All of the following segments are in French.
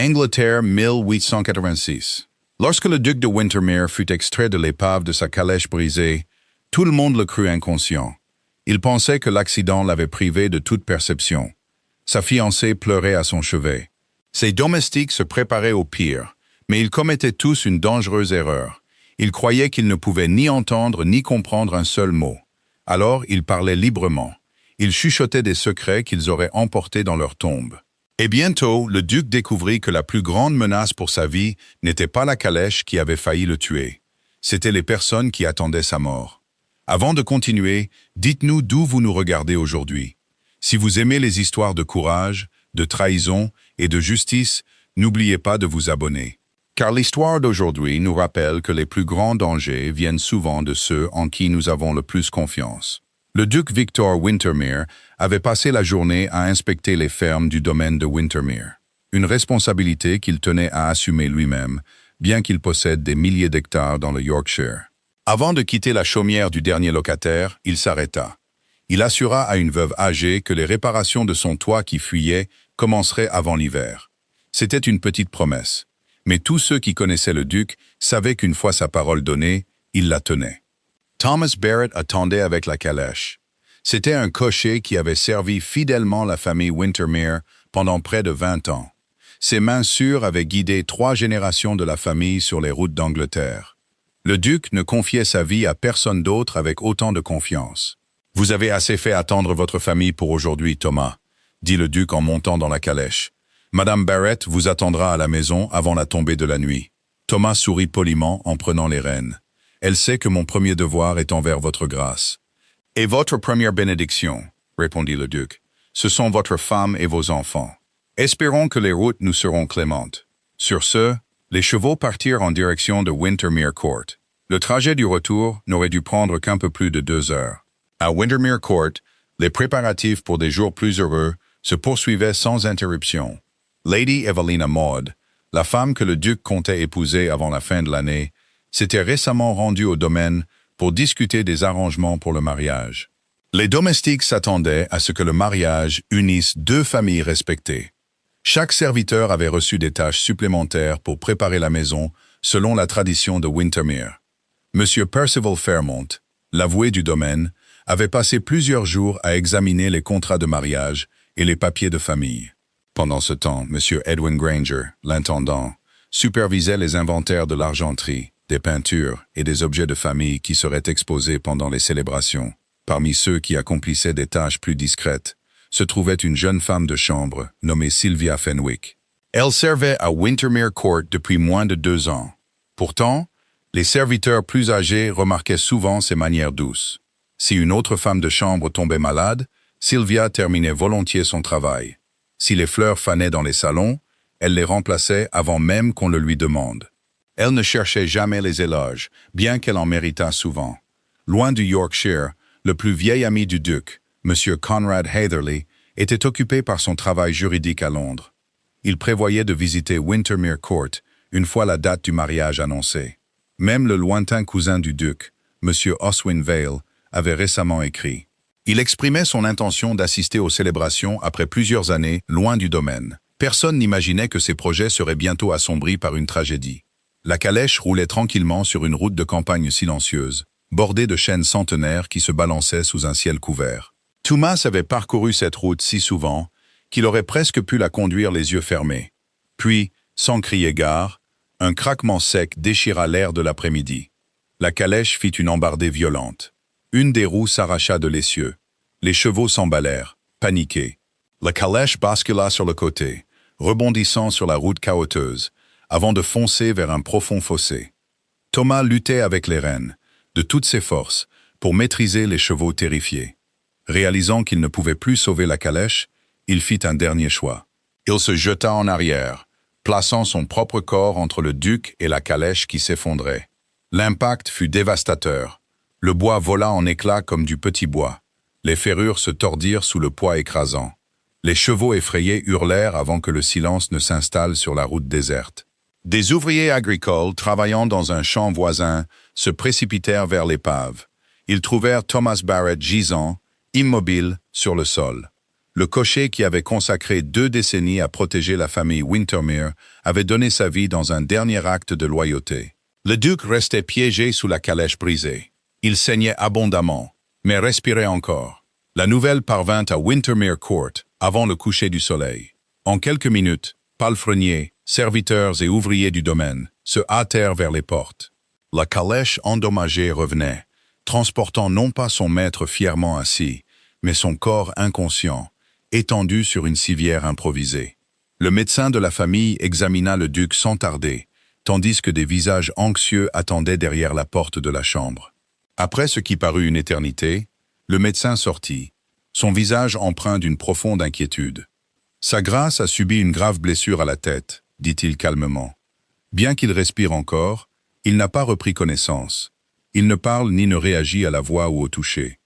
Angleterre, 1886. Lorsque le duc de Wintermere fut extrait de l'épave de sa calèche brisée, tout le monde le crut inconscient. Il pensait que l'accident l'avait privé de toute perception. Sa fiancée pleurait à son chevet. Ses domestiques se préparaient au pire, mais ils commettaient tous une dangereuse erreur. Ils croyaient qu'ils ne pouvaient ni entendre ni comprendre un seul mot. Alors ils parlaient librement. Ils chuchotaient des secrets qu'ils auraient emportés dans leur tombe. Et bientôt, le duc découvrit que la plus grande menace pour sa vie n'était pas la calèche qui avait failli le tuer. C'étaient les personnes qui attendaient sa mort. Avant de continuer, dites-nous d'où vous nous regardez aujourd'hui. Si vous aimez les histoires de courage, de trahison et de justice, n'oubliez pas de vous abonner. Car l'histoire d'aujourd'hui nous rappelle que les plus grands dangers viennent souvent de ceux en qui nous avons le plus confiance. Le duc Victor Wintermere avait passé la journée à inspecter les fermes du domaine de Wintermere, une responsabilité qu'il tenait à assumer lui-même, bien qu'il possède des milliers d'hectares dans le Yorkshire. Avant de quitter la chaumière du dernier locataire, il s'arrêta. Il assura à une veuve âgée que les réparations de son toit qui fuyait commenceraient avant l'hiver. C'était une petite promesse, mais tous ceux qui connaissaient le duc savaient qu'une fois sa parole donnée, il la tenait. Thomas Barrett attendait avec la calèche. C'était un cocher qui avait servi fidèlement la famille Wintermere pendant près de 20 ans. Ses mains sûres avaient guidé 3 générations de la famille sur les routes d'Angleterre. Le duc ne confiait sa vie à personne d'autre avec autant de confiance. « Vous avez assez fait attendre votre famille pour aujourd'hui, Thomas, » dit le duc en montant dans la calèche. « Madame Barrett vous attendra à la maison avant la tombée de la nuit. » Thomas sourit poliment en prenant les rênes. « Elle sait que mon premier devoir est envers votre grâce. »« Et votre première bénédiction, » répondit le duc. « Ce sont votre femme et vos enfants. Espérons que les routes nous seront clémentes. » Sur ce, les chevaux partirent en direction de Wintermere Court. Le trajet du retour n'aurait dû prendre qu'un peu plus de 2 heures. À Wintermere Court, les préparatifs pour des jours plus heureux se poursuivaient sans interruption. Lady Evelina Maud, la femme que le duc comptait épouser avant la fin de l'année, s'était récemment rendue au domaine pour discuter des arrangements pour le mariage. Les domestiques s'attendaient à ce que le mariage unisse 2 familles respectées. Chaque serviteur avait reçu des tâches supplémentaires pour préparer la maison selon la tradition de Wintermere. Monsieur Percival Fairmont, l'avoué du domaine, avait passé plusieurs jours à examiner les contrats de mariage et les papiers de famille. Pendant ce temps, Monsieur Edwin Granger, l'intendant, supervisait les inventaires de l'argenterie, des peintures et des objets de famille qui seraient exposés pendant les célébrations. Parmi ceux qui accomplissaient des tâches plus discrètes, se trouvait une jeune femme de chambre nommée Sylvia Fenwick. Elle servait à Wintermere Court depuis moins de 2 ans. Pourtant, les serviteurs plus âgés remarquaient souvent ses manières douces. Si une autre femme de chambre tombait malade, Sylvia terminait volontiers son travail. Si les fleurs fanaient dans les salons, elle les remplaçait avant même qu'on le lui demande. Elle ne cherchait jamais les éloges, bien qu'elle en méritât souvent. Loin du Yorkshire, le plus vieil ami du duc, M. Conrad Hatherley, était occupé par son travail juridique à Londres. Il prévoyait de visiter Wintermere Court une fois la date du mariage annoncée. Même le lointain cousin du duc, M. Oswin Vale, avait récemment écrit. Il exprimait son intention d'assister aux célébrations après plusieurs années loin du domaine. Personne n'imaginait que ses projets seraient bientôt assombris par une tragédie. La calèche roulait tranquillement sur une route de campagne silencieuse, bordée de chênes centenaires qui se balançaient sous un ciel couvert. Thomas avait parcouru cette route si souvent qu'il aurait presque pu la conduire les yeux fermés. Puis, sans crier gare, un craquement sec déchira l'air de l'après-midi. La calèche fit une embardée violente. Une des roues s'arracha de l'essieu. Les chevaux s'emballèrent, paniqués. La calèche bascula sur le côté, rebondissant sur la route cahoteuse, avant de foncer vers un profond fossé. Thomas luttait avec les rênes, de toutes ses forces, pour maîtriser les chevaux terrifiés. Réalisant qu'il ne pouvait plus sauver la calèche, il fit un dernier choix. Il se jeta en arrière, plaçant son propre corps entre le duc et la calèche qui s'effondrait. L'impact fut dévastateur. Le bois vola en éclats comme du petit bois. Les ferrures se tordirent sous le poids écrasant. Les chevaux effrayés hurlèrent avant que le silence ne s'installe sur la route déserte. Des ouvriers agricoles travaillant dans un champ voisin se précipitèrent vers l'épave. Ils trouvèrent Thomas Barrett gisant, immobile, sur le sol. Le cocher qui avait consacré 2 décennies à protéger la famille Wintermere avait donné sa vie dans un dernier acte de loyauté. Le duc restait piégé sous la calèche brisée. Il saignait abondamment, mais respirait encore. La nouvelle parvint à Wintermere Court avant le coucher du soleil. En quelques minutes, palefreniers, serviteurs et ouvriers du domaine se hâtèrent vers les portes. La calèche endommagée revenait, transportant non pas son maître fièrement assis, mais son corps inconscient, étendu sur une civière improvisée. Le médecin de la famille examina le duc sans tarder, tandis que des visages anxieux attendaient derrière la porte de la chambre. Après ce qui parut une éternité, le médecin sortit, son visage empreint d'une profonde inquiétude. « Sa grâce a subi une grave blessure à la tête », dit-il calmement. Bien qu'il respire encore, il n'a pas repris connaissance. Il ne parle ni ne réagit à la voix ou au toucher.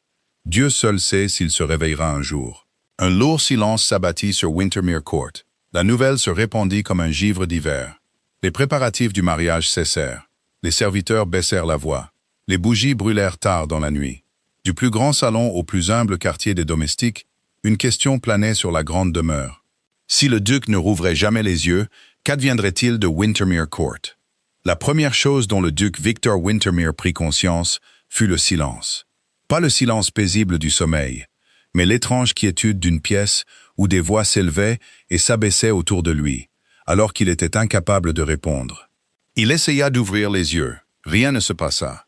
Dieu seul sait s'il se réveillera un jour. Un lourd silence s'abattit sur Wintermere Court. La nouvelle se répandit comme un givre d'hiver. Les préparatifs du mariage cessèrent. Les serviteurs baissèrent la voix. Les bougies brûlèrent tard dans la nuit. Du plus grand salon au plus humble quartier des domestiques, une question planait sur la grande demeure. Si le duc ne rouvrait jamais les yeux, qu'adviendrait-il de Wintermere Court? La première chose dont le duc Victor Wintermere prit conscience fut le silence. Pas le silence paisible du sommeil, mais l'étrange quiétude d'une pièce où des voix s'élevaient et s'abaissaient autour de lui, alors qu'il était incapable de répondre. Il essaya d'ouvrir les yeux. Rien ne se passa.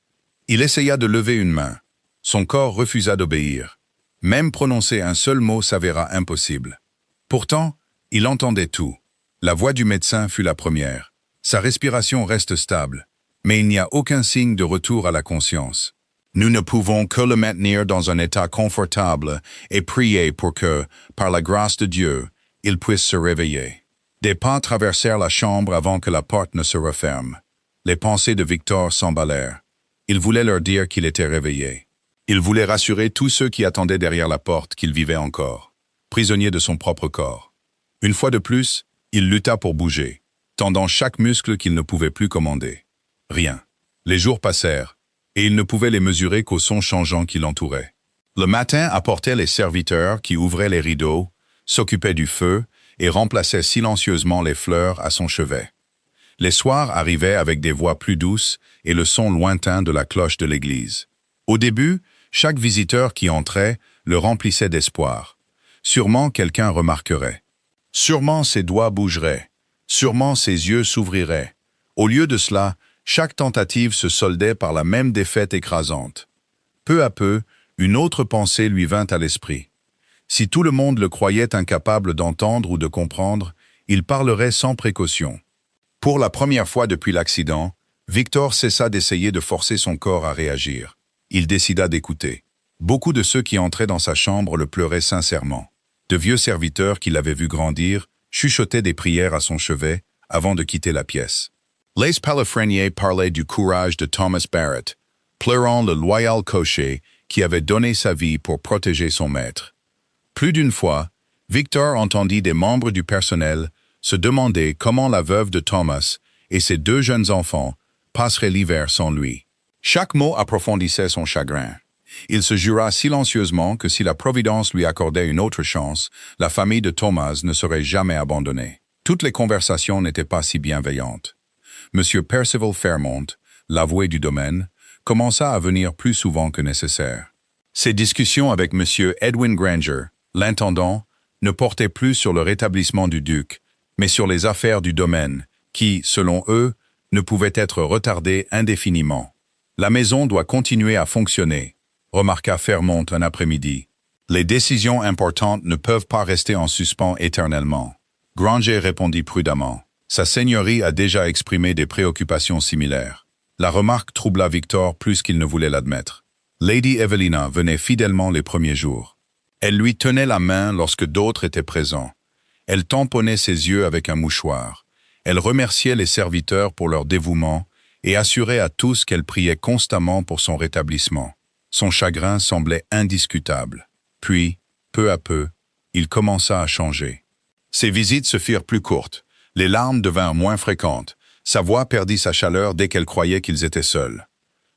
Il essaya de lever une main. Son corps refusa d'obéir. Même prononcer un seul mot s'avéra impossible. Pourtant, il entendait tout. La voix du médecin fut la première. Sa respiration reste stable, mais il n'y a aucun signe de retour à la conscience. Nous ne pouvons que le maintenir dans un état confortable et prier pour que, par la grâce de Dieu, il puisse se réveiller. Des pas traversèrent la chambre avant que la porte ne se referme. Les pensées de Victor s'emballèrent. Il voulait leur dire qu'il était réveillé. Il voulait rassurer tous ceux qui attendaient derrière la porte qu'il vivait encore, prisonnier de son propre corps. Une fois de plus, il lutta pour bouger, tendant chaque muscle qu'il ne pouvait plus commander. Rien. Les jours passèrent, et il ne pouvait les mesurer qu'aux sons changeants qui l'entouraient. Le matin apportait les serviteurs qui ouvraient les rideaux, s'occupaient du feu et remplaçaient silencieusement les fleurs à son chevet. Les soirs arrivaient avec des voix plus douces et le son lointain de la cloche de l'église. Au début, chaque visiteur qui entrait le remplissait d'espoir. Sûrement quelqu'un remarquerait. Sûrement ses doigts bougeraient. Sûrement ses yeux s'ouvriraient. Au lieu de cela, chaque tentative se soldait par la même défaite écrasante. Peu à peu, une autre pensée lui vint à l'esprit. Si tout le monde le croyait incapable d'entendre ou de comprendre, il parlerait sans précaution. Pour la première fois depuis l'accident, Victor cessa d'essayer de forcer son corps à réagir. Il décida d'écouter. Beaucoup de ceux qui entraient dans sa chambre le pleuraient sincèrement. De vieux serviteurs qui l'avaient vu grandir chuchotaient des prières à son chevet avant de quitter la pièce. Les palefreniers parlaient du courage de Thomas Barrett, pleurant le loyal cocher qui avait donné sa vie pour protéger son maître. Plus d'une fois, Victor entendit des membres du personnel se demander comment la veuve de Thomas et ses 2 jeunes enfants passeraient l'hiver sans lui. Chaque mot approfondissait son chagrin. Il se jura silencieusement que si la Providence lui accordait une autre chance, la famille de Thomas ne serait jamais abandonnée. Toutes les conversations n'étaient pas si bienveillantes. M. Percival Fairmont, l'avoué du domaine, commença à venir plus souvent que nécessaire. Ses discussions avec M. Edwin Granger, l'intendant, ne portaient plus sur le rétablissement du duc, mais sur les affaires du domaine, qui, selon eux, ne pouvaient être retardées indéfiniment. « La maison doit continuer à fonctionner », remarqua Fairmont un après-midi. « Les décisions importantes ne peuvent pas rester en suspens éternellement. » Granger répondit prudemment. Sa seigneurie a déjà exprimé des préoccupations similaires. La remarque troubla Victor plus qu'il ne voulait l'admettre. Lady Evelina venait fidèlement les premiers jours. Elle lui tenait la main lorsque d'autres étaient présents. Elle tamponnait ses yeux avec un mouchoir. Elle remerciait les serviteurs pour leur dévouement et assurait à tous qu'elle priait constamment pour son rétablissement. Son chagrin semblait indiscutable. Puis, peu à peu, il commença à changer. Ses visites se firent plus courtes. Les larmes devinrent moins fréquentes. Sa voix perdit sa chaleur dès qu'elle croyait qu'ils étaient seuls.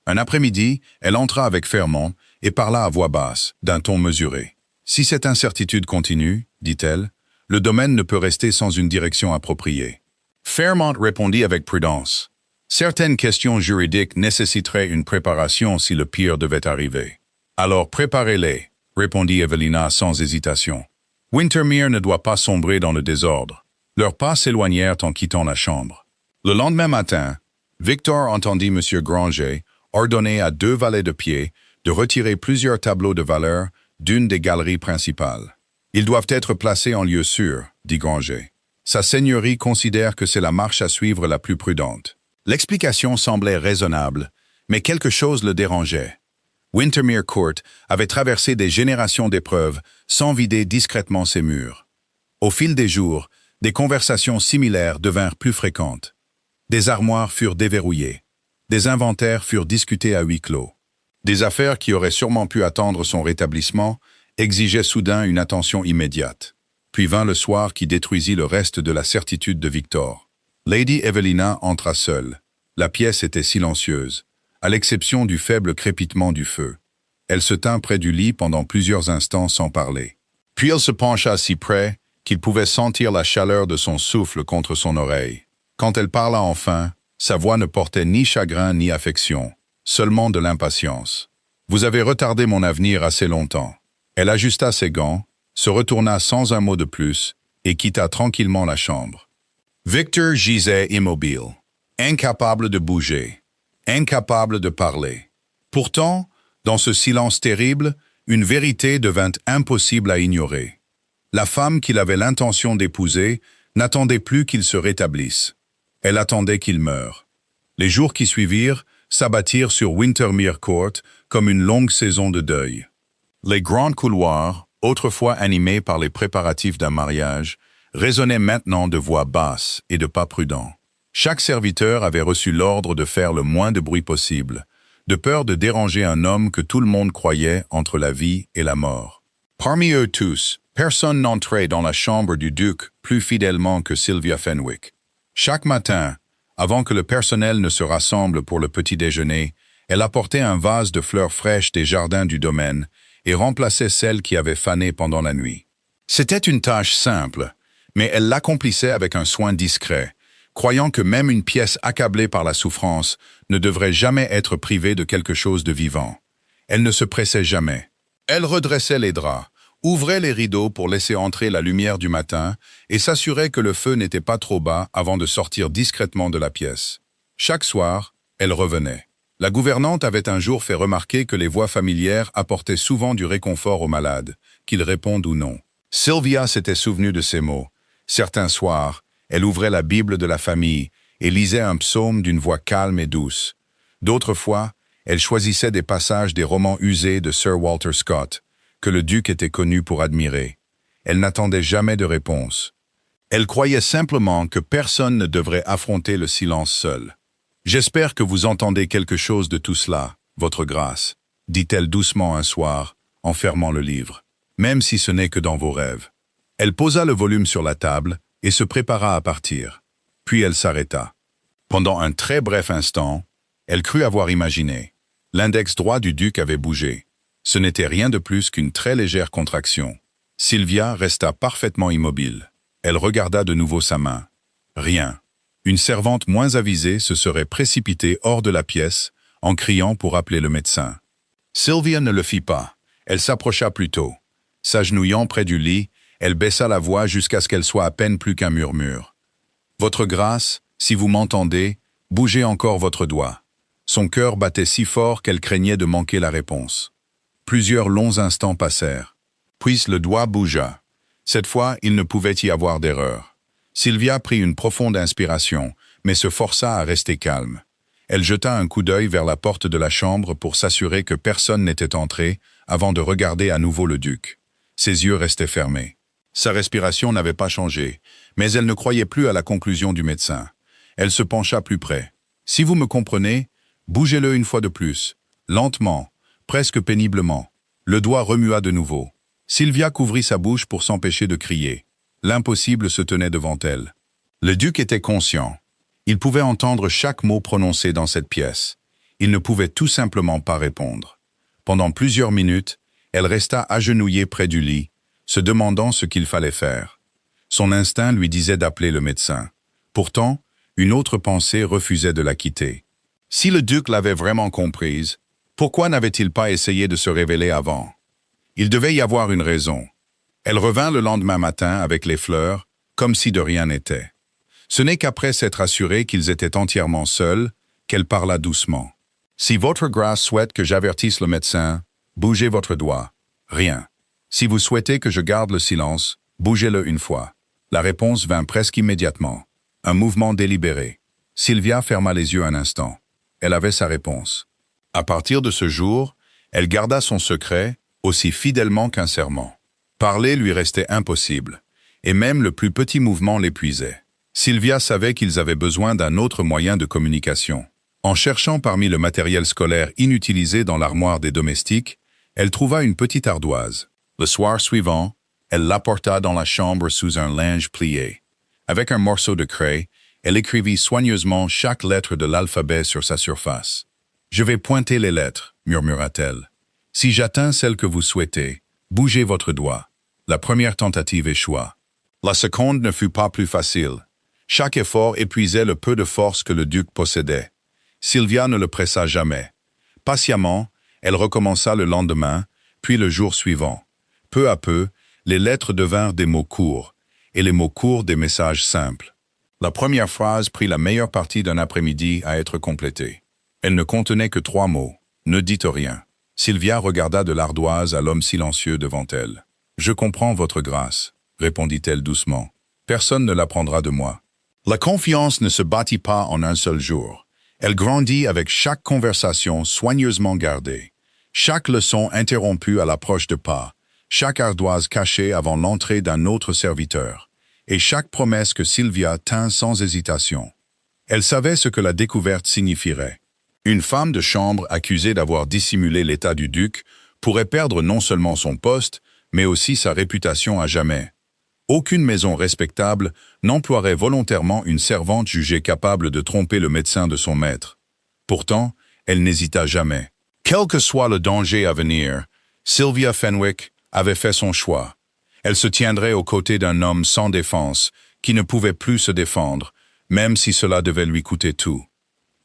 Un après-midi, elle entra avec Fairmont et parla à voix basse, d'un ton mesuré. « Si cette incertitude continue, dit-elle, le domaine ne peut rester sans une direction appropriée. Fairmont répondit avec prudence. Certaines questions juridiques nécessiteraient une préparation si le pire devait arriver. Alors préparez-les, répondit Evelina sans hésitation. Wintermere ne doit pas sombrer dans le désordre. Leurs pas s'éloignèrent en quittant la chambre. Le lendemain matin, Victor entendit M. Granger ordonner à 2 valets de pied de retirer plusieurs tableaux de valeur d'une des galeries principales. Ils doivent être placés en lieu sûr, dit Granger. Sa seigneurie considère que c'est la marche à suivre la plus prudente. L'explication semblait raisonnable, mais quelque chose le dérangeait. Wintermere Court avait traversé des générations d'épreuves sans vider discrètement ses murs. Au fil des jours, des conversations similaires devinrent plus fréquentes. Des armoires furent déverrouillées. Des inventaires furent discutés à huis clos. Des affaires qui auraient sûrement pu attendre son rétablissement exigeaient soudain une attention immédiate. Puis vint le soir qui détruisit le reste de la certitude de Victor. Lady Evelina entra seule. La pièce était silencieuse, à l'exception du faible crépitement du feu. Elle se tint près du lit pendant plusieurs instants sans parler. Puis elle se pencha si près qu'il pouvait sentir la chaleur de son souffle contre son oreille. Quand elle parla enfin, sa voix ne portait ni chagrin ni affection, seulement de l'impatience. « Vous avez retardé mon avenir assez longtemps. » Elle ajusta ses gants, se retourna sans un mot de plus et quitta tranquillement la chambre. Victor gisait immobile, incapable de bouger, incapable de parler. Pourtant, dans ce silence terrible, une vérité devint impossible à ignorer. La femme qu'il avait l'intention d'épouser n'attendait plus qu'il se rétablisse. Elle attendait qu'il meure. Les jours qui suivirent s'abattirent sur Wintermere Court comme une longue saison de deuil. Les grands couloirs, autrefois animés par les préparatifs d'un mariage, résonnaient maintenant de voix basses et de pas prudents. Chaque serviteur avait reçu l'ordre de faire le moins de bruit possible, de peur de déranger un homme que tout le monde croyait entre la vie et la mort. Parmi eux tous, personne n'entrait dans la chambre du duc plus fidèlement que Sylvia Fenwick. Chaque matin, avant que le personnel ne se rassemble pour le petit déjeuner, elle apportait un vase de fleurs fraîches des jardins du domaine et remplaçait celles qui avaient fané pendant la nuit. C'était une tâche simple, mais elle l'accomplissait avec un soin discret, croyant que même une pièce accablée par la souffrance ne devrait jamais être privée de quelque chose de vivant. Elle ne se pressait jamais. Elle redressait les draps, ouvrait les rideaux pour laisser entrer la lumière du matin et s'assurait que le feu n'était pas trop bas avant de sortir discrètement de la pièce. Chaque soir, elle revenait. La gouvernante avait un jour fait remarquer que les voix familières apportaient souvent du réconfort aux malades, qu'ils répondent ou non. Sylvia s'était souvenue de ces mots. Certains soirs, elle ouvrait la Bible de la famille et lisait un psaume d'une voix calme et douce. D'autres fois, elle choisissait des passages des romans usés de Sir Walter Scott, que le duc était connu pour admirer. Elle n'attendait jamais de réponse. Elle croyait simplement que personne ne devrait affronter le silence seul. « J'espère que vous entendez quelque chose de tout cela, votre grâce, » dit-elle doucement un soir, en fermant le livre, « même si ce n'est que dans vos rêves. » Elle posa le volume sur la table et se prépara à partir. Puis elle s'arrêta. Pendant un très bref instant, elle crut avoir imaginé. L'index droit du duc avait bougé. Ce n'était rien de plus qu'une très légère contraction. Sylvia resta parfaitement immobile. Elle regarda de nouveau sa main. Rien. Une servante moins avisée se serait précipitée hors de la pièce en criant pour appeler le médecin. Sylvia ne le fit pas. Elle s'approcha plutôt. S'agenouillant près du lit, elle baissa la voix jusqu'à ce qu'elle soit à peine plus qu'un murmure. « Votre grâce, si vous m'entendez, bougez encore votre doigt. » Son cœur battait si fort qu'elle craignait de manquer la réponse. Plusieurs longs instants passèrent. Puis le doigt bougea. Cette fois, il ne pouvait y avoir d'erreur. Sylvia prit une profonde inspiration, mais se força à rester calme. Elle jeta un coup d'œil vers la porte de la chambre pour s'assurer que personne n'était entré avant de regarder à nouveau le duc. Ses yeux restaient fermés. Sa respiration n'avait pas changé, mais elle ne croyait plus à la conclusion du médecin. Elle se pencha plus près. « Si vous me comprenez, bougez-le une fois de plus, lentement, presque péniblement. » Le doigt remua de nouveau. Sylvia couvrit sa bouche pour s'empêcher de crier. L'impossible se tenait devant elle. Le duc était conscient. Il pouvait entendre chaque mot prononcé dans cette pièce. Il ne pouvait tout simplement pas répondre. Pendant plusieurs minutes, Elle resta agenouillée près du lit, se demandant ce qu'il fallait faire. Son instinct lui disait d'appeler le médecin. Pourtant, une autre pensée refusait de la quitter. Si le duc l'avait vraiment comprise, pourquoi n'avait-il pas essayé de se révéler avant? Il devait y avoir une raison. Elle revint le lendemain matin avec les fleurs, comme si de rien n'était. Ce n'est qu'après s'être assurée qu'ils étaient entièrement seuls, qu'elle parla doucement. « Si votre grâce souhaite que j'avertisse le médecin, bougez votre doigt. Rien. Si vous souhaitez que je garde le silence, bougez-le une fois. » La réponse vint presque immédiatement. Un mouvement délibéré. Sylvia ferma les yeux un instant. Elle avait sa réponse. À partir de ce jour, elle garda son secret aussi fidèlement qu'un serment. Parler lui restait impossible, et même le plus petit mouvement l'épuisait. Sylvia savait qu'ils avaient besoin d'un autre moyen de communication. En cherchant parmi le matériel scolaire inutilisé dans l'armoire des domestiques, elle trouva une petite ardoise. Le soir suivant, elle l'apporta dans la chambre sous un linge plié. Avec un morceau de craie, elle écrivit soigneusement chaque lettre de l'alphabet sur sa surface. « Je vais pointer les lettres, murmura-t-elle. Si j'atteins celle que vous souhaitez, bougez votre doigt. » La première tentative échoua. La seconde ne fut pas plus facile. Chaque effort épuisait le peu de force que le duc possédait. Sylvia ne le pressa jamais. Patiemment, elle recommença le lendemain, puis le jour suivant. Peu à peu, les lettres devinrent des mots courts, et les mots courts des messages simples. La première phrase prit la meilleure partie d'un après-midi à être complétée. Elle ne contenait que 3 mots. « Ne dites rien ». Sylvia regarda de l'ardoise à l'homme silencieux devant elle. « Je comprends votre grâce », répondit-elle doucement. « Personne ne l'apprendra de moi. » La confiance ne se bâtit pas en un seul jour. Elle grandit avec chaque conversation soigneusement gardée, chaque leçon interrompue à l'approche de pas, chaque ardoise cachée avant l'entrée d'un autre serviteur, et chaque promesse que Sylvia tint sans hésitation. Elle savait ce que la découverte signifierait. Une femme de chambre accusée d'avoir dissimulé l'état du duc pourrait perdre non seulement son poste, mais aussi sa réputation à jamais. Aucune maison respectable n'emploierait volontairement une servante jugée capable de tromper le médecin de son maître. Pourtant, elle n'hésita jamais. Quel que soit le danger à venir, Sylvia Fenwick avait fait son choix. Elle se tiendrait aux côtés d'un homme sans défense, qui ne pouvait plus se défendre, même si cela devait lui coûter tout.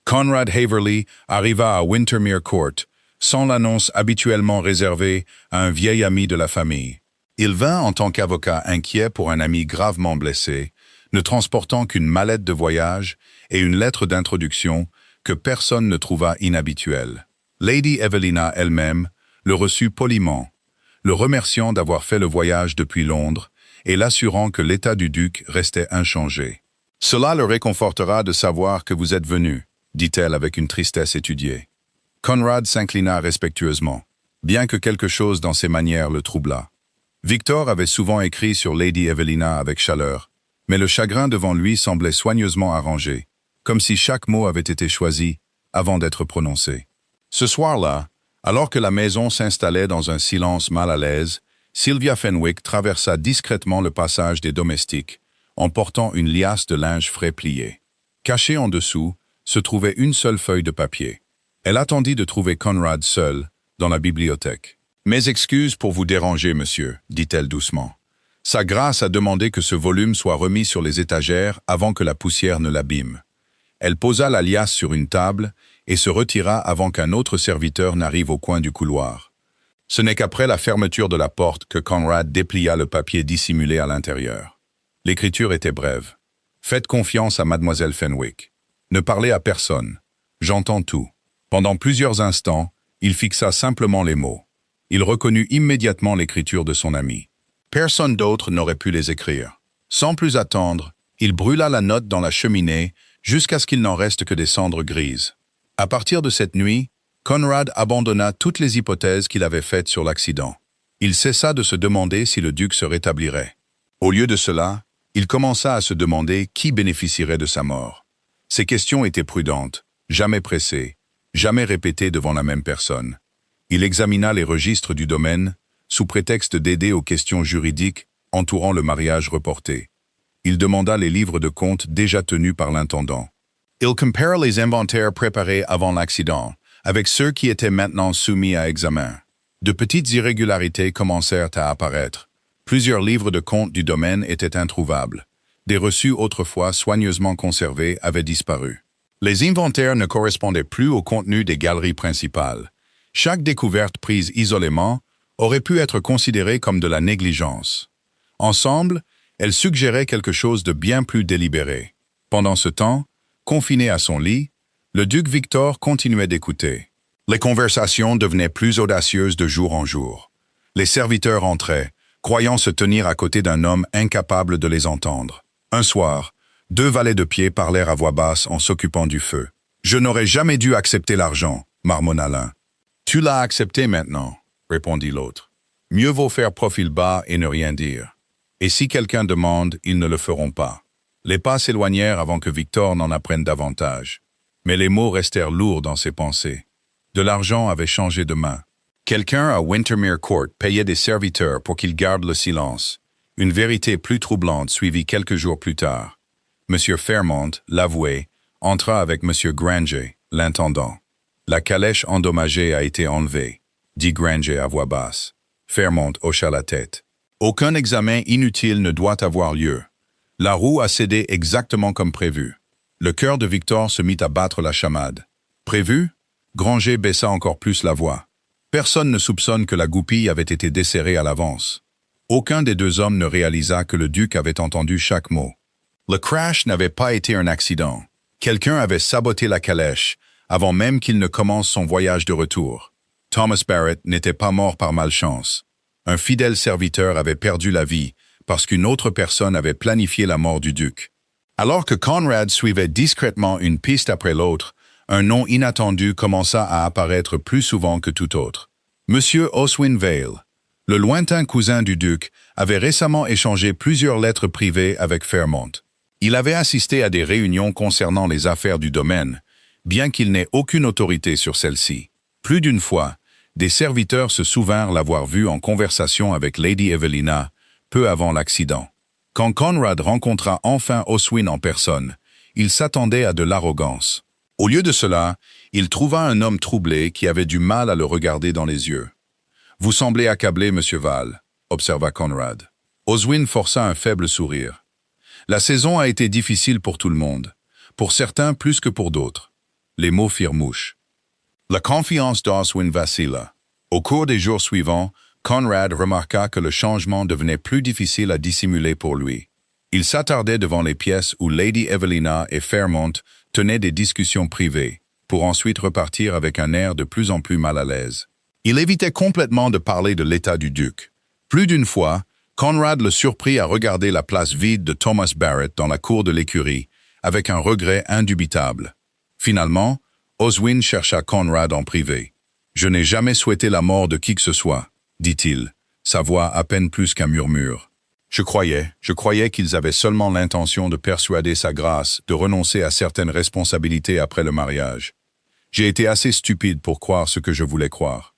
Conrad Haverly arriva à Wintermere Court, sans l'annonce habituellement réservée à un vieil ami de la famille. Il vint en tant qu'avocat inquiet pour un ami gravement blessé, ne transportant qu'une mallette de voyage et une lettre d'introduction que personne ne trouva inhabituelle. Lady Evelina elle-même le reçut poliment, le remerciant d'avoir fait le voyage depuis Londres et l'assurant que l'état du duc restait inchangé. « Cela le réconfortera de savoir que vous êtes venu », dit-elle avec une tristesse étudiée. Conrad s'inclina respectueusement, bien que quelque chose dans ses manières le troublât. Victor avait souvent écrit sur Lady Evelina avec chaleur, mais le chagrin devant lui semblait soigneusement arrangé, comme si chaque mot avait été choisi avant d'être prononcé. Ce soir-là, alors que la maison s'installait dans un silence mal à l'aise, Sylvia Fenwick traversa discrètement le passage des domestiques, en portant une liasse de linge frais plié. Cachée en dessous, se trouvait une seule feuille de papier. Elle attendit de trouver Conrad seul, dans la bibliothèque. « Mes excuses pour vous déranger, monsieur, » dit-elle doucement. Sa grâce a demandé que ce volume soit remis sur les étagères avant que la poussière ne l'abîme. Elle posa la liasse sur une table et se retira avant qu'un autre serviteur n'arrive au coin du couloir. Ce n'est qu'après la fermeture de la porte que Conrad déplia le papier dissimulé à l'intérieur. L'écriture était brève. « Faites confiance à mademoiselle Fenwick. Ne parlez à personne. J'entends tout. » Pendant plusieurs instants, il fixa simplement les mots. Il reconnut immédiatement l'écriture de son ami. Personne d'autre n'aurait pu les écrire. Sans plus attendre, il brûla la note dans la cheminée jusqu'à ce qu'il n'en reste que des cendres grises. À partir de cette nuit, Conrad abandonna toutes les hypothèses qu'il avait faites sur l'accident. Il cessa de se demander si le duc se rétablirait. Au lieu de cela, il commença à se demander qui bénéficierait de sa mort. Ses questions étaient prudentes, jamais pressées, jamais répétées devant la même personne. Il examina les registres du domaine, sous prétexte d'aider aux questions juridiques entourant le mariage reporté. Il demanda les livres de compte déjà tenus par l'intendant. Il compara les inventaires préparés avant l'accident avec ceux qui étaient maintenant soumis à examen. De petites irrégularités commencèrent à apparaître. Plusieurs livres de comptes du domaine étaient introuvables. Des reçus autrefois soigneusement conservés avaient disparu. Les inventaires ne correspondaient plus au contenu des galeries principales. Chaque découverte prise isolément aurait pu être considérée comme de la négligence. Ensemble, elles suggéraient quelque chose de bien plus délibéré. Pendant ce temps, confiné à son lit, le duc Victor continuait d'écouter. Les conversations devenaient plus audacieuses de jour en jour. Les serviteurs entraient, croyant se tenir à côté d'un homme incapable de les entendre. Un soir, 2 valets de pied parlèrent à voix basse en s'occupant du feu. « Je n'aurais jamais dû accepter l'argent, » marmonna l'un. « Tu l'as accepté maintenant, » répondit l'autre. « Mieux vaut faire profil bas et ne rien dire. Et si quelqu'un demande, ils ne le feront pas. » Les pas s'éloignèrent avant que Victor n'en apprenne davantage. Mais les mots restèrent lourds dans ses pensées. De l'argent avait changé de main. Quelqu'un à Wintermere Court payait des serviteurs pour qu'ils gardent le silence. Une vérité plus troublante suivit quelques jours plus tard. M. Fairmont, l'avoué, entra avec M. Granger, l'intendant. « La calèche endommagée a été enlevée », dit Granger à voix basse. Fairmont hocha la tête. « Aucun examen inutile ne doit avoir lieu. La roue a cédé exactement comme prévu. » Le cœur de Victor se mit à battre la chamade. « Prévu ?» Granger baissa encore plus la voix. Personne ne soupçonne que la goupille avait été desserrée à l'avance. Aucun des 2 hommes ne réalisa que le duc avait entendu chaque mot. Le crash n'avait pas été un accident. Quelqu'un avait saboté la calèche, avant même qu'il ne commence son voyage de retour. Thomas Barrett n'était pas mort par malchance. Un fidèle serviteur avait perdu la vie parce qu'une autre personne avait planifié la mort du duc. Alors que Conrad suivait discrètement une piste après l'autre, un nom inattendu commença à apparaître plus souvent que tout autre. Monsieur Oswin Vale, le lointain cousin du duc, avait récemment échangé plusieurs lettres privées avec Fairmont. Il avait assisté à des réunions concernant les affaires du domaine, bien qu'il n'ait aucune autorité sur celles-ci. Plus d'une fois, des serviteurs se souvinrent l'avoir vu en conversation avec Lady Evelina, peu avant l'accident. Quand Conrad rencontra enfin Oswin en personne, il s'attendait à de l'arrogance. Au lieu de cela, il trouva un homme troublé qui avait du mal à le regarder dans les yeux. « Vous semblez accablé, monsieur Val », observa Conrad. Oswin força un faible sourire. « La saison a été difficile pour tout le monde, pour certains plus que pour d'autres. » Les mots firent mouche. La confiance d'Oswin vacilla. Au cours des jours suivants, Conrad remarqua que le changement devenait plus difficile à dissimuler pour lui. Il s'attardait devant les pièces où Lady Evelina et Fairmont tenaient des discussions privées, pour ensuite repartir avec un air de plus en plus mal à l'aise. Il évitait complètement de parler de l'état du duc. Plus d'une fois, Conrad le surprit à regarder la place vide de Thomas Barrett dans la cour de l'écurie, avec un regret indubitable. Finalement, Oswin chercha Conrad en privé. « Je n'ai jamais souhaité la mort de qui que ce soit, » dit-il, sa voix à peine plus qu'un murmure. Je croyais qu'ils avaient seulement l'intention de persuader sa grâce de renoncer à certaines responsabilités après le mariage. J'ai été assez stupide pour croire ce que je voulais croire. »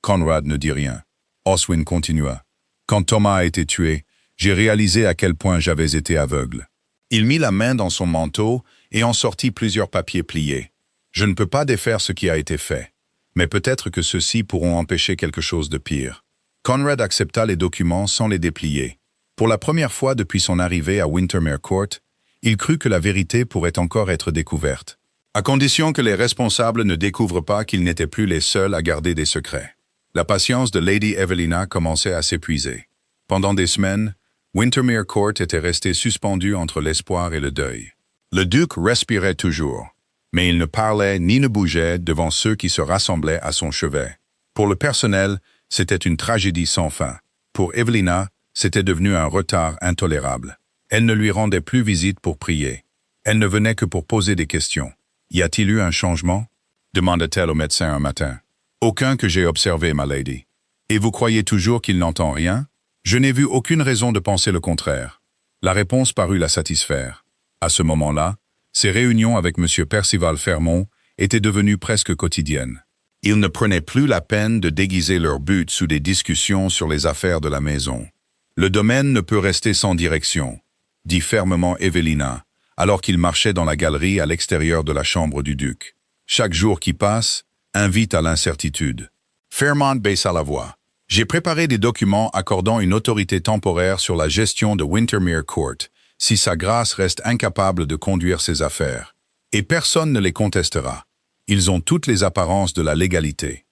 Conrad ne dit rien. Oswin continua. « Quand Thomas a été tué, j'ai réalisé à quel point j'avais été aveugle. » Il mit la main dans son manteau et en sortit plusieurs papiers pliés. « Je ne peux pas défaire ce qui a été fait, mais peut-être que ceux-ci pourront empêcher quelque chose de pire. » Conrad accepta les documents sans les déplier. Pour la première fois depuis son arrivée à Wintermere Court, il crut que la vérité pourrait encore être découverte, à condition que les responsables ne découvrent pas qu'ils n'étaient plus les seuls à garder des secrets. La patience de Lady Evelina commençait à s'épuiser. Pendant des semaines, Wintermere Court était resté suspendu entre l'espoir et le deuil. Le duc respirait toujours, mais il ne parlait ni ne bougeait devant ceux qui se rassemblaient à son chevet. Pour le personnel, c'était une tragédie sans fin. Pour Evelina, c'était devenu un retard intolérable. Elle ne lui rendait plus visite pour prier. Elle ne venait que pour poser des questions. « Y a-t-il eu un changement ?» demanda-t-elle au médecin un matin. « Aucun que j'ai observé, ma lady. Et vous croyez toujours qu'il n'entend rien ? Je n'ai vu aucune raison de penser le contraire. » La réponse parut la satisfaire. À ce moment-là, ses réunions avec M. Percival Fairmont étaient devenues presque quotidiennes. Ils ne prenaient plus la peine de déguiser leur but sous des discussions sur les affaires de la maison. « Le domaine ne peut rester sans direction », dit fermement Evelina, alors qu'il marchait dans la galerie à l'extérieur de la chambre du duc. « Chaque jour qui passe invite à l'incertitude. » Fairmont baissa la voix. J'ai préparé des documents accordant une autorité temporaire sur la gestion de Wintermere Court, si Sa Grâce reste incapable de conduire ses affaires. Et personne ne les contestera. Ils ont toutes les apparences de la légalité.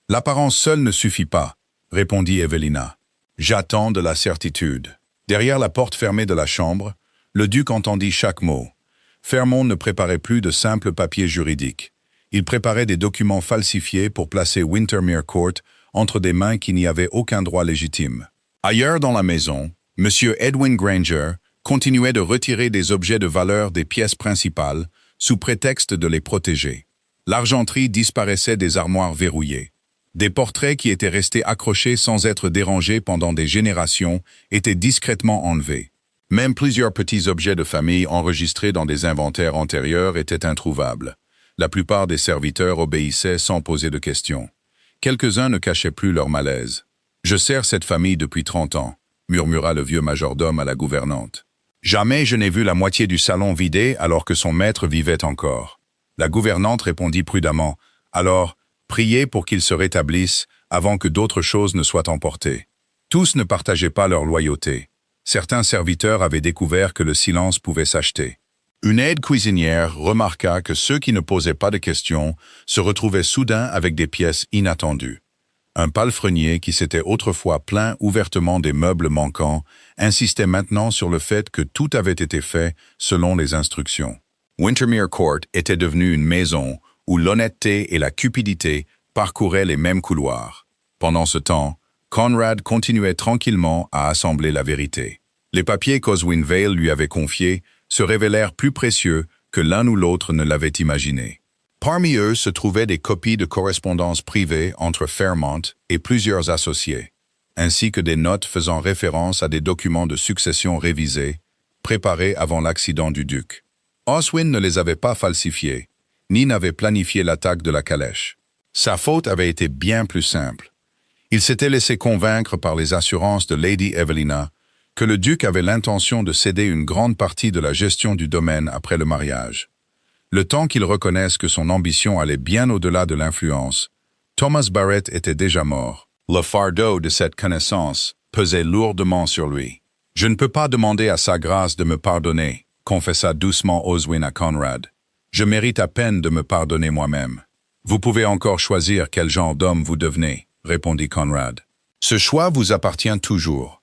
L'apparence seule ne suffit pas, répondit Evelina. J'attends de la certitude. Derrière la porte fermée de la chambre, le duc entendit chaque mot. Fairmont ne préparait plus de simples papiers juridiques. Il préparait des documents falsifiés pour placer Wintermere Court entre des mains qui n'y avaient aucun droit légitime. Ailleurs dans la maison, M. Edwin Granger continuait de retirer des objets de valeur des pièces principales sous prétexte de les protéger. L'argenterie disparaissait des armoires verrouillées. Des portraits qui étaient restés accrochés sans être dérangés pendant des générations étaient discrètement enlevés. Même plusieurs petits objets de famille enregistrés dans des inventaires antérieurs étaient introuvables. La plupart des serviteurs obéissaient sans poser de questions. Quelques-uns ne cachaient plus leur malaise. « Je sers cette famille depuis 30 ans, » murmura le vieux majordome à la gouvernante. « Jamais je n'ai vu la moitié du salon vidé alors que son maître vivait encore. » La gouvernante répondit prudemment, « Alors, priez pour qu'il se rétablisse avant que d'autres choses ne soient emportées. » Tous ne partageaient pas leur loyauté. Certains serviteurs avaient découvert que le silence pouvait s'acheter. Une aide cuisinière remarqua que ceux qui ne posaient pas de questions se retrouvaient soudain avec des pièces inattendues. Un palefrenier qui s'était autrefois plaint ouvertement des meubles manquants insistait maintenant sur le fait que tout avait été fait selon les instructions. Wintermere Court était devenue une maison où l'honnêteté et la cupidité parcouraient les mêmes couloirs. Pendant ce temps, Conrad continuait tranquillement à assembler la vérité. Les papiers qu'Oswin Vale lui avait confiés se révélèrent plus précieux que l'un ou l'autre ne l'avait imaginé. Parmi eux se trouvaient des copies de correspondances privées entre Fairmont et plusieurs associés, ainsi que des notes faisant référence à des documents de succession révisés, préparés avant l'accident du duc. Oswin ne les avait pas falsifiés, ni n'avait planifié l'attaque de la calèche. Sa faute avait été bien plus simple. Il s'était laissé convaincre par les assurances de Lady Evelina que le duc avait l'intention de céder une grande partie de la gestion du domaine après le mariage. Le temps qu'il reconnaisse que son ambition allait bien au-delà de l'influence, Thomas Barrett était déjà mort. Le fardeau de cette connaissance pesait lourdement sur lui. « Je ne peux pas demander à Sa Grâce de me pardonner », confessa doucement Oswin à Conrad. « Je mérite à peine de me pardonner moi-même. »« Vous pouvez encore choisir quel genre d'homme vous devenez », répondit Conrad. « Ce choix vous appartient toujours. »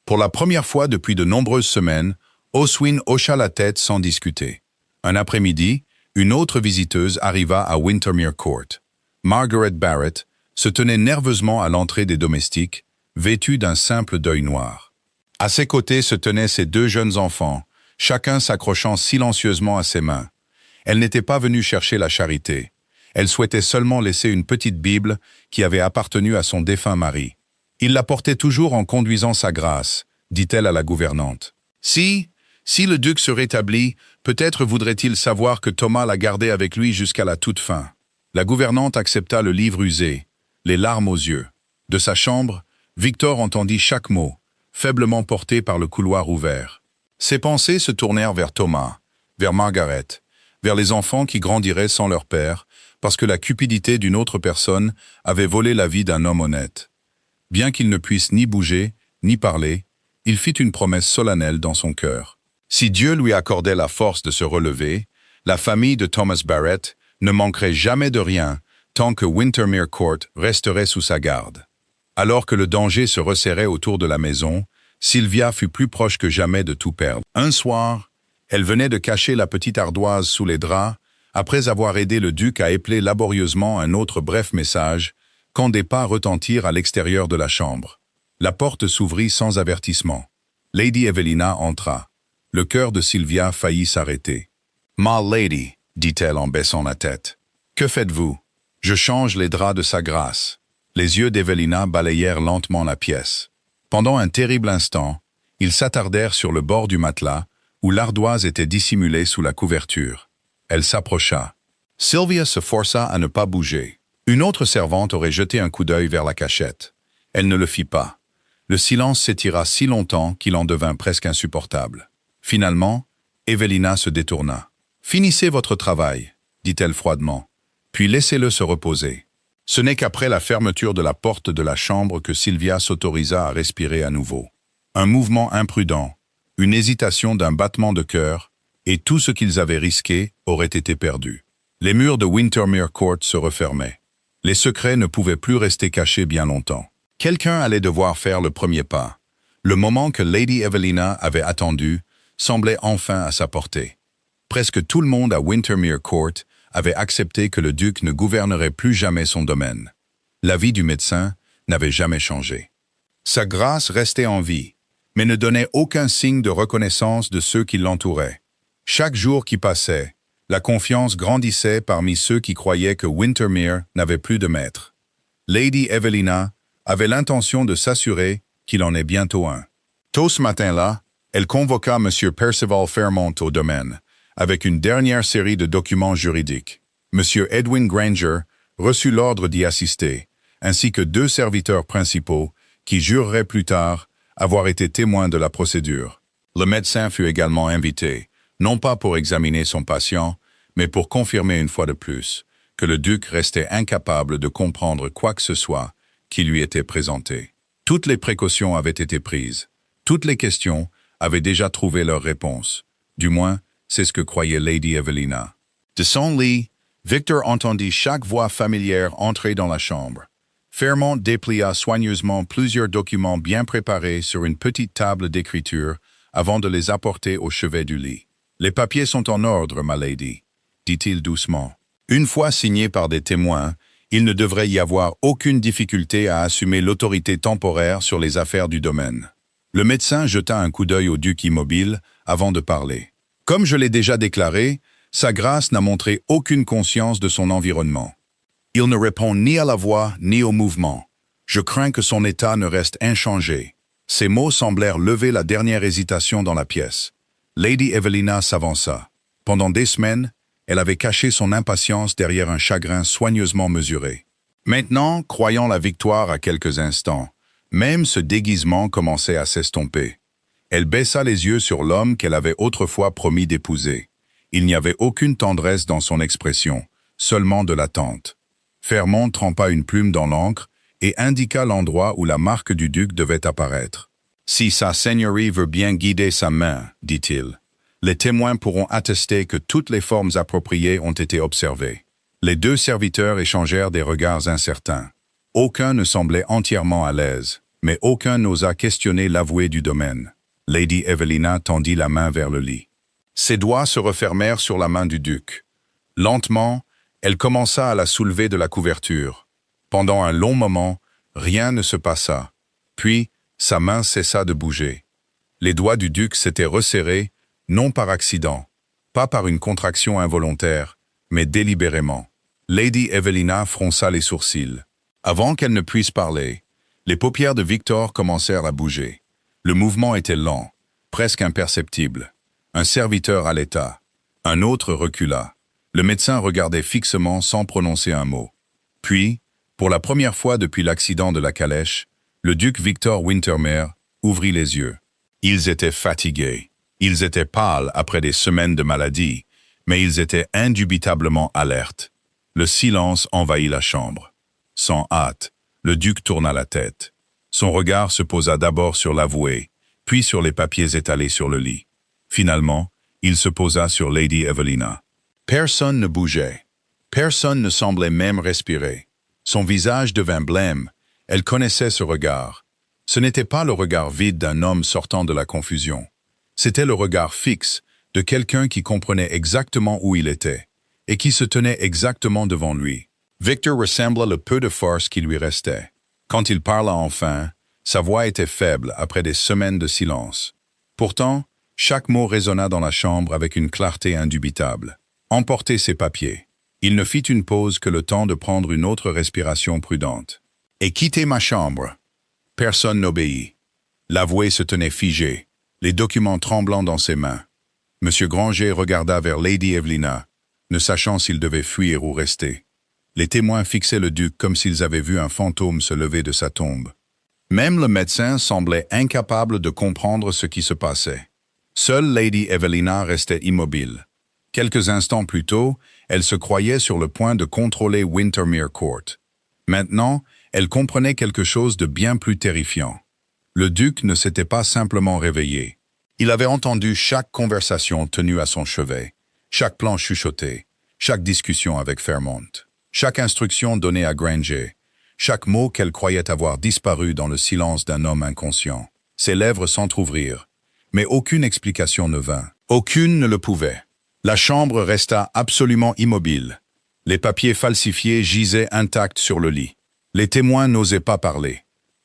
Pour la première fois depuis de nombreuses semaines, Oswin hocha la tête sans discuter. Un après-midi, une autre visiteuse arriva à Wintermere Court. Margaret Barrett se tenait nerveusement à l'entrée des domestiques, vêtue d'un simple deuil noir. À ses côtés se tenaient ses deux jeunes enfants, chacun s'accrochant silencieusement à ses mains. Elle n'était pas venue chercher la charité. Elle souhaitait seulement laisser une petite Bible qui avait appartenu à son défunt mari. Il la portait toujours en conduisant Sa Grâce, dit-elle à la gouvernante. Si le duc se rétablit, peut-être voudrait-il savoir que Thomas l'a gardé avec lui jusqu'à la toute fin. La gouvernante accepta le livre usé, les larmes aux yeux. De sa chambre, Victor entendit chaque mot, faiblement porté par le couloir ouvert. Ses pensées se tournèrent vers Thomas, vers Margaret, vers les enfants qui grandiraient sans leur père, parce que la cupidité d'une autre personne avait volé la vie d'un homme honnête. Bien qu'il ne puisse ni bouger, ni parler, il fit une promesse solennelle dans son cœur. Si Dieu lui accordait la force de se relever, la famille de Thomas Barrett ne manquerait jamais de rien tant que Wintermere Court resterait sous sa garde. Alors que le danger se resserrait autour de la maison, Sylvia fut plus proche que jamais de tout perdre. Un soir, elle venait de cacher la petite ardoise sous les draps, après avoir aidé le duc à épeler laborieusement un autre bref message, quand des pas retentirent à l'extérieur de la chambre. La porte s'ouvrit sans avertissement. Lady Evelina entra. Le cœur de Sylvia faillit s'arrêter. « My lady », dit-elle en baissant la tête. « Que faites-vous ?»« Je change les draps de Sa Grâce. » Les yeux d'Evelina balayèrent lentement la pièce. Pendant un terrible instant, ils s'attardèrent sur le bord du matelas, où l'ardoise était dissimulée sous la couverture. Elle s'approcha. Sylvia se força à ne pas bouger. Une autre servante aurait jeté un coup d'œil vers la cachette. Elle ne le fit pas. Le silence s'étira si longtemps qu'il en devint presque insupportable. Finalement, Evelina se détourna. « Finissez votre travail, dit-elle froidement, puis laissez-le se reposer. » Ce n'est qu'après la fermeture de la porte de la chambre que Sylvia s'autorisa à respirer à nouveau. Un mouvement imprudent, une hésitation d'un battement de cœur, et tout ce qu'ils avaient risqué aurait été perdu. Les murs de Wintermere Court se refermaient. Les secrets ne pouvaient plus rester cachés bien longtemps. Quelqu'un allait devoir faire le premier pas. Le moment que Lady Evelina avait attendu semblait enfin à sa portée. Presque tout le monde à Wintermere Court avait accepté que le duc ne gouvernerait plus jamais son domaine. L'avis du médecin n'avait jamais changé. Sa grâce restait en vie, mais ne donnait aucun signe de reconnaissance de ceux qui l'entouraient. Chaque jour qui passait, la confiance grandissait parmi ceux qui croyaient que Wintermere n'avait plus de maître. Lady Evelina avait l'intention de s'assurer qu'il en ait bientôt un. Tôt ce matin-là, elle convoqua M. Percival Fairmont au domaine, avec une dernière série de documents juridiques. M. Edwin Granger reçut l'ordre d'y assister, ainsi que 2 serviteurs principaux qui jureraient plus tard avoir été témoins de la procédure. Le médecin fut également invité, non pas pour examiner son patient, mais pour confirmer une fois de plus que le duc restait incapable de comprendre quoi que ce soit qui lui était présenté. Toutes les précautions avaient été prises. Toutes les questions avaient déjà trouvé leur réponse. Du moins, c'est ce que croyait Lady Evelina. De son lit, Victor entendit chaque voix familière entrer dans la chambre. Fairmont déplia soigneusement plusieurs documents bien préparés sur une petite table d'écriture avant de les apporter au chevet du lit. « Les papiers sont en ordre, ma lady », dit-il doucement. Une fois signés par des témoins, il ne devrait y avoir aucune difficulté à assumer l'autorité temporaire sur les affaires du domaine. Le médecin jeta un coup d'œil au duc immobile avant de parler. Comme je l'ai déjà déclaré, sa grâce n'a montré aucune conscience de son environnement. Il ne répond ni à la voix ni au mouvement. Je crains que son état ne reste inchangé. Ces mots semblèrent lever la dernière hésitation dans la pièce. Lady Evelina s'avança. Pendant des semaines, elle avait caché son impatience derrière un chagrin soigneusement mesuré. Maintenant, croyant la victoire à quelques instants, même ce déguisement commençait à s'estomper. Elle baissa les yeux sur l'homme qu'elle avait autrefois promis d'épouser. Il n'y avait aucune tendresse dans son expression, seulement de l'attente. Fairmont trempa une plume dans l'encre et indiqua l'endroit où la marque du duc devait apparaître. « Si sa seigneurie veut bien guider sa main, dit-il, les témoins pourront attester que toutes les formes appropriées ont été observées. » Les 2 serviteurs échangèrent des regards incertains. Aucun ne semblait entièrement à l'aise, mais aucun n'osa questionner l'avoué du domaine. Lady Evelina tendit la main vers le lit. Ses doigts se refermèrent sur la main du duc. Lentement, elle commença à la soulever de la couverture. Pendant un long moment, rien ne se passa. Puis, sa main cessa de bouger. Les doigts du duc s'étaient resserrés, non par accident, pas par une contraction involontaire, mais délibérément. Lady Evelina fronça les sourcils. Avant qu'elle ne puisse parler, les paupières de Victor commencèrent à bouger. Le mouvement était lent, presque imperceptible. Un serviteur allaita. Un autre recula. Le médecin regardait fixement sans prononcer un mot. Puis, pour la première fois depuis l'accident de la calèche, le duc Victor Wintermere ouvrit les yeux. Ils étaient fatigués. Ils étaient pâles après des semaines de maladie, mais ils étaient indubitablement alertes. Le silence envahit la chambre. Sans hâte, le duc tourna la tête. Son regard se posa d'abord sur l'avoué, puis sur les papiers étalés sur le lit. Finalement, il se posa sur Lady Evelina. Personne ne bougeait. Personne ne semblait même respirer. Son visage devint blême. Elle connaissait ce regard. Ce n'était pas le regard vide d'un homme sortant de la confusion. C'était le regard fixe de quelqu'un qui comprenait exactement où il était et qui se tenait exactement devant lui. Victor ressembla le peu de force qui lui restait. Quand il parla enfin, sa voix était faible après des semaines de silence. Pourtant, chaque mot résonna dans la chambre avec une clarté indubitable. Emporter ses papiers. Il ne fit une pause que le temps de prendre une autre respiration prudente. Et quitter ma chambre. Personne n'obéit. L'avoué se tenait figé, les documents tremblants dans ses mains. M. Granger regarda vers Lady Evelina, ne sachant s'il devait fuir ou rester. Les témoins fixaient le duc comme s'ils avaient vu un fantôme se lever de sa tombe. Même le médecin semblait incapable de comprendre ce qui se passait. Seule Lady Evelina restait immobile. Quelques instants plus tôt, elle se croyait sur le point de contrôler Wintermere Court. Maintenant, elle comprenait quelque chose de bien plus terrifiant. Le duc ne s'était pas simplement réveillé. Il avait entendu chaque conversation tenue à son chevet, chaque plan chuchoté, chaque discussion avec Fairmont, chaque instruction donnée à Granger, chaque mot qu'elle croyait avoir disparu dans le silence d'un homme inconscient. Ses lèvres s'entr'ouvrirent, mais aucune explication ne vint. Aucune ne le pouvait. La chambre resta absolument immobile. Les papiers falsifiés gisaient intacts sur le lit. Les témoins n'osaient pas parler.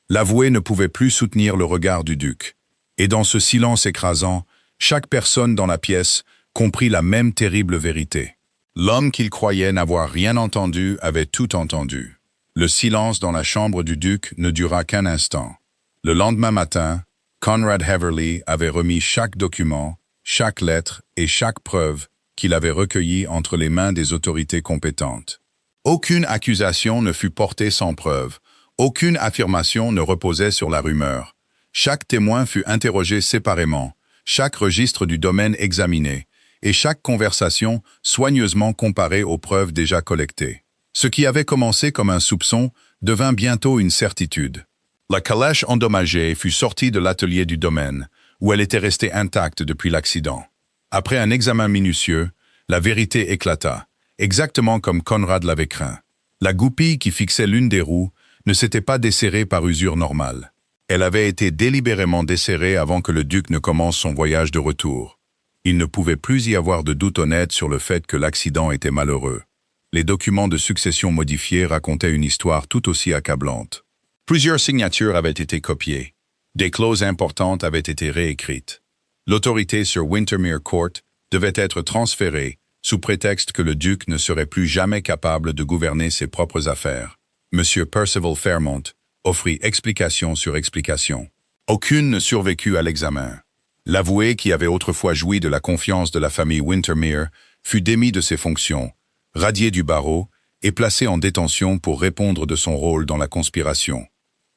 L'avoué ne pouvait plus soutenir le regard du duc. Et dans ce silence écrasant, chaque personne dans la pièce comprit la même terrible vérité. L'homme qu'il croyait n'avoir rien entendu avait tout entendu. Le silence dans la chambre du duc ne dura qu'un instant. Le lendemain matin, Conrad Heverly avait remis chaque document, chaque lettre et chaque preuve qu'il avait recueillie entre les mains des autorités compétentes. Aucune accusation ne fut portée sans preuve, aucune affirmation ne reposait sur la rumeur. Chaque témoin fut interrogé séparément, chaque registre du domaine examiné, et chaque conversation soigneusement comparée aux preuves déjà collectées. Ce qui avait commencé comme un soupçon devint bientôt une certitude. La calèche endommagée fut sortie de l'atelier du domaine, où elle était restée intacte depuis l'accident. Après un examen minutieux, la vérité éclata, exactement comme Conrad l'avait craint. La goupille qui fixait l'une des roues ne s'était pas desserrée par usure normale. Elle avait été délibérément desserrée avant que le duc ne commence son voyage de retour. Il ne pouvait plus y avoir de doute honnête sur le fait que l'accident était malheureux. Les documents de succession modifiés racontaient une histoire tout aussi accablante. Plusieurs signatures avaient été copiées. Des clauses importantes avaient été réécrites. L'autorité sur Wintermere Court devait être transférée sous prétexte que le duc ne serait plus jamais capable de gouverner ses propres affaires. M. Percival Fairmont offrit explication sur explication. Aucune ne survécut à l'examen. L'avoué, qui avait autrefois joui de la confiance de la famille Wintermere, fut démis de ses fonctions, radié du barreau et placé en détention pour répondre de son rôle dans la conspiration.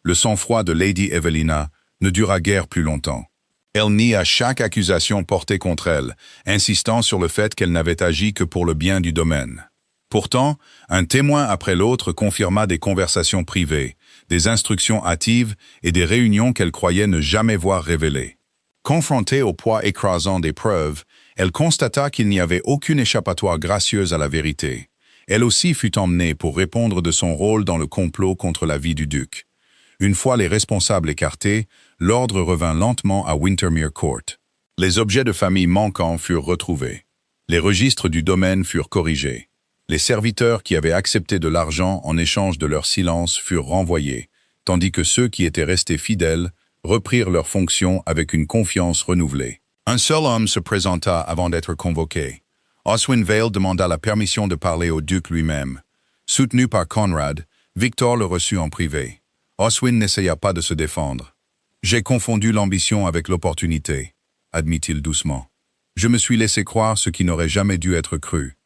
Le sang-froid de Lady Evelina ne dura guère plus longtemps. Elle nia chaque accusation portée contre elle, insistant sur le fait qu'elle n'avait agi que pour le bien du domaine. Pourtant, un témoin après l'autre confirma des conversations privées, des instructions hâtives et des réunions qu'elle croyait ne jamais voir révélées. Confrontée au poids écrasant des preuves, elle constata qu'il n'y avait aucune échappatoire gracieuse à la vérité. Elle aussi fut emmenée pour répondre de son rôle dans le complot contre la vie du duc. Une fois les responsables écartés, l'ordre revint lentement à Wintermere Court. Les objets de famille manquants furent retrouvés. Les registres du domaine furent corrigés. Les serviteurs qui avaient accepté de l'argent en échange de leur silence furent renvoyés, tandis que ceux qui étaient restés fidèles reprirent leurs fonctions avec une confiance renouvelée. Un seul homme se présenta avant d'être convoqué. Oswin Vale demanda la permission de parler au duc lui-même. Soutenu par Conrad, Victor le reçut en privé. Oswin n'essaya pas de se défendre. « J'ai confondu l'ambition avec l'opportunité », admit-il doucement. « Je me suis laissé croire ce qui n'aurait jamais dû être cru.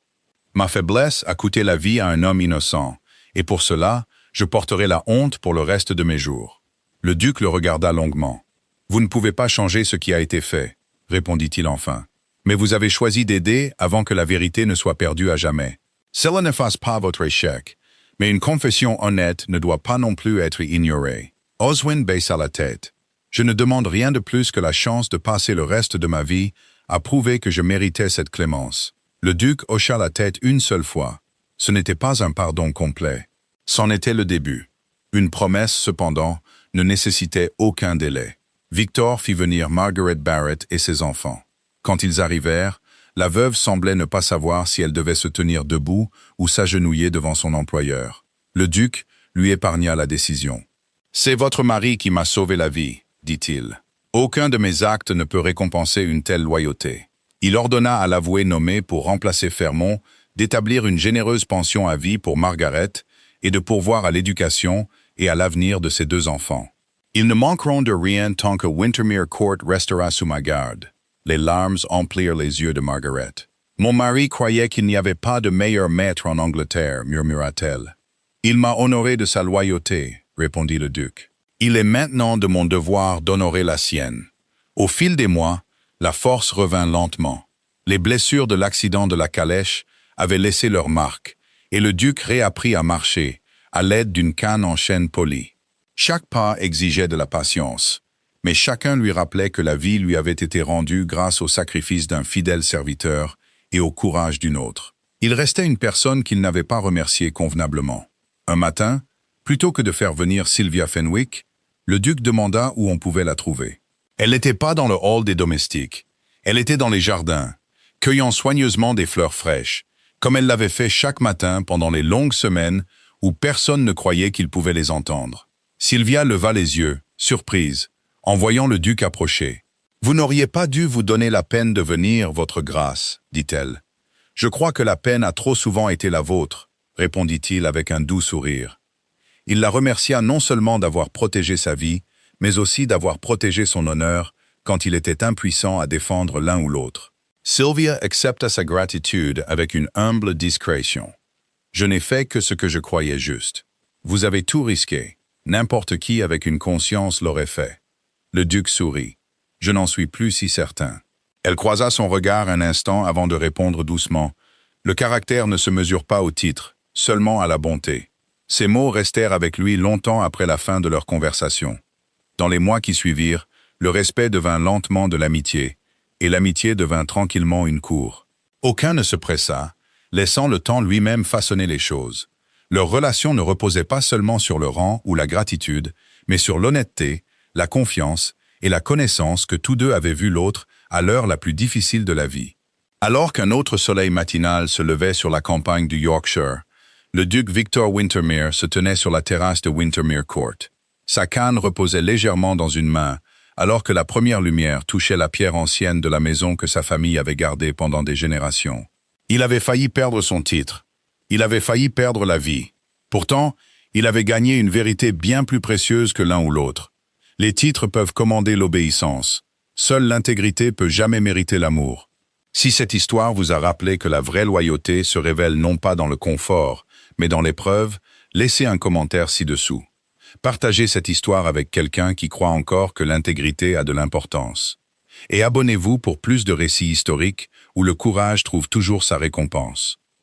Ma faiblesse a coûté la vie à un homme innocent, et pour cela, je porterai la honte pour le reste de mes jours. » Le duc le regarda longuement. « Vous ne pouvez pas changer ce qui a été fait, » répondit-il enfin. « Mais vous avez choisi d'aider avant que la vérité ne soit perdue à jamais. Cela n'efface pas votre échec, mais une confession honnête ne doit pas non plus être ignorée. » Oswin baissa la tête. « Je ne demande rien de plus que la chance de passer le reste de ma vie à prouver que je méritais cette clémence. » Le duc hocha la tête une seule fois. Ce n'était pas un pardon complet. C'en était le début. Une promesse, cependant, ne nécessitait aucun délai. Victor fit venir Margaret Barrett et ses enfants. Quand ils arrivèrent, la veuve semblait ne pas savoir si elle devait se tenir debout ou s'agenouiller devant son employeur. Le duc lui épargna la décision. « C'est votre mari qui m'a sauvé la vie, » dit-il. « Aucun de mes actes ne peut récompenser une telle loyauté. » Il ordonna à l'avoué nommé pour remplacer Fairmont d'établir une généreuse pension à vie pour Margaret et de pourvoir à l'éducation et à l'avenir de ses deux enfants. Ils ne manqueront de rien tant que Wintermere Court restera sous ma garde. Les larmes emplirent les yeux de Margaret. « Mon mari croyait qu'il n'y avait pas de meilleur maître en Angleterre, murmura-t-elle. « Il m'a honoré de sa loyauté, » répondit le duc. « Il est maintenant de mon devoir d'honorer la sienne. » Au fil des mois, la force revint lentement. Les blessures de l'accident de la calèche avaient laissé leur marque, et le duc réapprit à marcher, à l'aide d'une canne en chêne poli. Chaque pas exigeait de la patience, mais chacun lui rappelait que la vie lui avait été rendue grâce au sacrifice d'un fidèle serviteur et au courage d'une autre. Il restait une personne qu'il n'avait pas remerciée convenablement. Un matin, plutôt que de faire venir Sylvia Fenwick, le duc demanda où on pouvait la trouver. Elle n'était pas dans le hall des domestiques. Elle était dans les jardins, cueillant soigneusement des fleurs fraîches, comme elle l'avait fait chaque matin pendant les longues semaines où personne ne croyait qu'il pouvait les entendre. Sylvia leva les yeux, surprise, en voyant le duc approcher. « Vous n'auriez pas dû vous donner la peine de venir, votre grâce, dit-elle. Je crois que la peine a trop souvent été la vôtre, répondit-il avec un doux sourire. Il la remercia non seulement d'avoir protégé sa vie, mais aussi d'avoir protégé son honneur quand il était impuissant à défendre l'un ou l'autre. Sylvia accepta sa gratitude avec une humble discrétion. « Je n'ai fait que ce que je croyais juste. Vous avez tout risqué. N'importe qui avec une conscience l'aurait fait. » Le duc sourit. « Je n'en suis plus si certain. » Elle croisa son regard un instant avant de répondre doucement. « Le caractère ne se mesure pas au titre, seulement à la bonté. » Ces mots restèrent avec lui longtemps après la fin de leur conversation. Dans les mois qui suivirent, le respect devint lentement de l'amitié, et l'amitié devint tranquillement une cour. Aucun ne se pressa, laissant le temps lui-même façonner les choses. Leur relation ne reposait pas seulement sur le rang ou la gratitude, mais sur l'honnêteté, la confiance et la connaissance que tous deux avaient vu l'autre à l'heure la plus difficile de la vie. Alors qu'un autre soleil matinal se levait sur la campagne du Yorkshire, le duc Victor Wintermere se tenait sur la terrasse de Wintermere Court. Sa canne reposait légèrement dans une main, alors que la première lumière touchait la pierre ancienne de la maison que sa famille avait gardée pendant des générations. Il avait failli perdre son titre. Il avait failli perdre la vie. Pourtant, il avait gagné une vérité bien plus précieuse que l'un ou l'autre. Les titres peuvent commander l'obéissance. Seule l'intégrité peut jamais mériter l'amour. Si cette histoire vous a rappelé que la vraie loyauté se révèle non pas dans le confort, mais dans l'épreuve, laissez un commentaire ci-dessous. Partagez cette histoire avec quelqu'un qui croit encore que l'intégrité a de l'importance. Et abonnez-vous pour plus de récits historiques où le courage trouve toujours sa récompense.